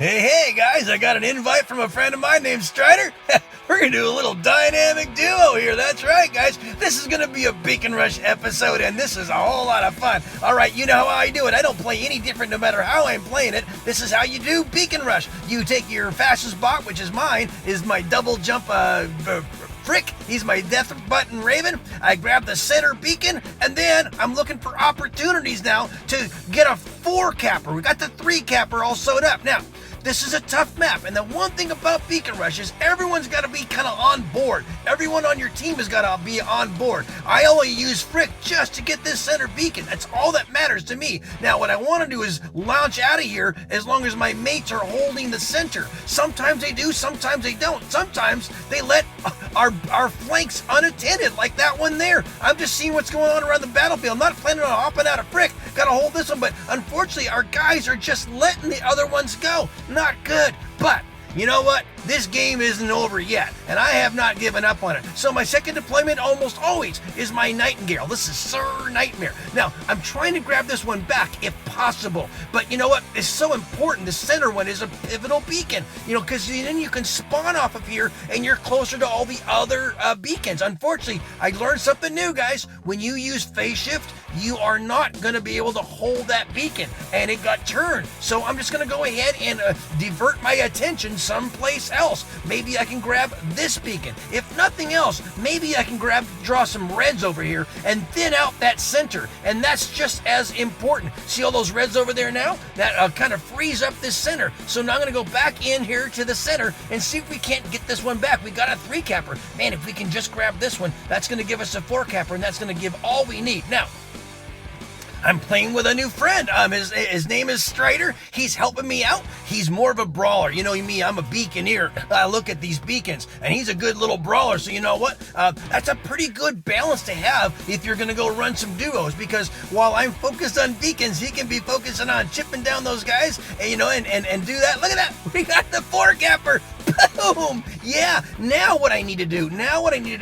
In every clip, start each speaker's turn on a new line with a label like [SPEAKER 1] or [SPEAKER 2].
[SPEAKER 1] Hey guys, I got an invite from a friend of mine named Strider. We're gonna do a little dynamic duo here. That's right, guys. This is gonna be a Beacon Rush episode, and this is a whole lot of fun. All right, you know how I do it. I don't play any different no matter how I'm playing it. This is how you do Beacon Rush. You take your fastest bot, which is mine, is my double jump Frick, he's my death button Raven. I grab the center beacon, and then I'm looking for opportunities now to get a 4-capper. We got the 3-capper all sewed up. Now, this is a tough map, and the one thing about Beacon Rush is everyone's got to be kind of on board. Everyone on your team has got to be on board. I only use Frick just to get this center beacon. That's all that matters to me. Now, what I want to do is launch out of here as long as my mates are holding the center. Sometimes they do, sometimes they don't. Sometimes they let our flanks unattended, like that one there. I'm just seeing what's going on around the battlefield. I'm not planning on hopping out of Frick. Got to hold this one, but unfortunately, our guys are just letting the other ones go. Not good, but you know what? This game isn't over yet, and I have not given up on it. So my second deployment almost always is my Nightingale. This is Sir Nightmare. Now, I'm trying to grab this one back if possible, but you know what? It's so important. The center one is a pivotal beacon, you know, because then you can spawn off of here, and you're closer to all the other beacons. Unfortunately, I learned something new, guys. When you use phase shift, you are not going to be able to hold that beacon, and it got turned. So I'm just going to go ahead and divert my attention someplace else. Maybe I can grab this beacon. If nothing else, maybe I can draw some reds over here and thin out that center, and that's just as important. See all those reds over there now? That kind of frees up this center. So now I'm going to go back in here to the center and see if we can't get this one back. We got a 3-capper. Man, if we can just grab this one, that's going to give us a 4-capper, and that's going to give all we need. Now, I'm playing with a new friend. His name is Strider. He's helping me out. He's more of a brawler. You know me, I'm a beaconeer. I look at these beacons, and he's a good little brawler. So you know what? That's a pretty good balance to have if you're going to go run some duos, because while I'm focused on beacons, he can be focusing on chipping down those guys, and you know, and do that. Look at that. We got the 4-capper. Boom! Yeah, now what I need to do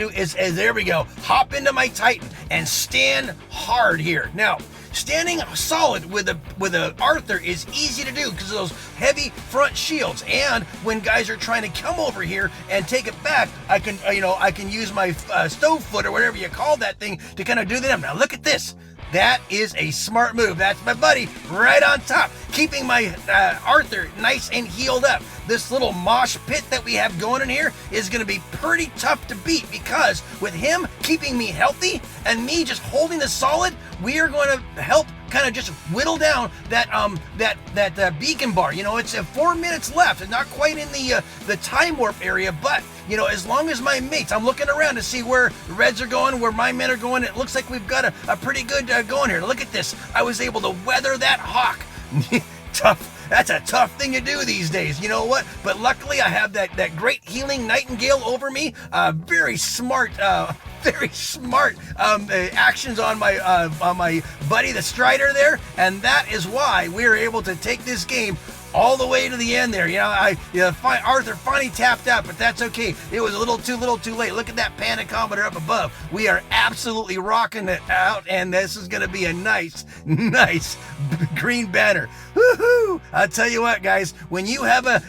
[SPEAKER 1] is there we go. Hop into my Titan and stand hard here. Now, standing solid with a Arthur is easy to do because of those heavy front shields. And when guys are trying to come over here and take it back, I can use my stove foot or whatever you call that thing to kind of do them. Now look at this. That is a smart move. That's my buddy right on top, keeping my Arthur nice and healed up. This little mosh pit that we have going in here is going to be pretty tough to beat, because with him keeping me healthy and me just holding the solid, we are going to help kind of just whittle down that beacon bar. You know, it's 4 minutes left. It's not quite in the time warp area, but you know, as long as my mates, I'm looking around to see where the reds are going, where my men are going. It looks like we've got a pretty good going here. Look at this. I was able to weather that hawk. Tough. That's a tough thing to do these days, you know what? But luckily I have that great healing Nightingale over me. Very smart actions on my buddy the Strider there, and that is why we were able to take this game all the way to the end there. You know, Arthur finally tapped out, but that's okay. It was a little too late. Look at that panicometer up above. We are absolutely rocking it out, and this is going to be a nice green banner. Woohoo! I'll tell you what, guys, when you have a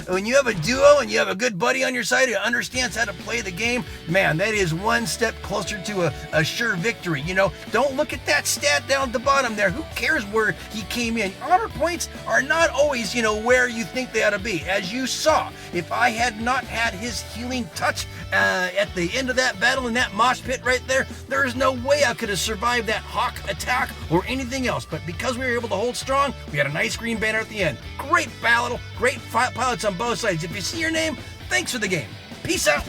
[SPEAKER 1] duo and you have a good buddy on your side who understands how to play the game, man, that is one step closer to a sure victory. You know, don't look at that stat down at the bottom there. Who cares where he came in? Honor points are not always, you know, where you think they ought to be. As you saw, if I had not had his healing touch at the end of that battle in that mosh pit right there, there is no way I could have survived that hawk attack or anything else. But because we were able to hold strong, we had a nice green banner at the end. Great battle, great pilots on both sides. If you see your name, thanks for the game. Peace out.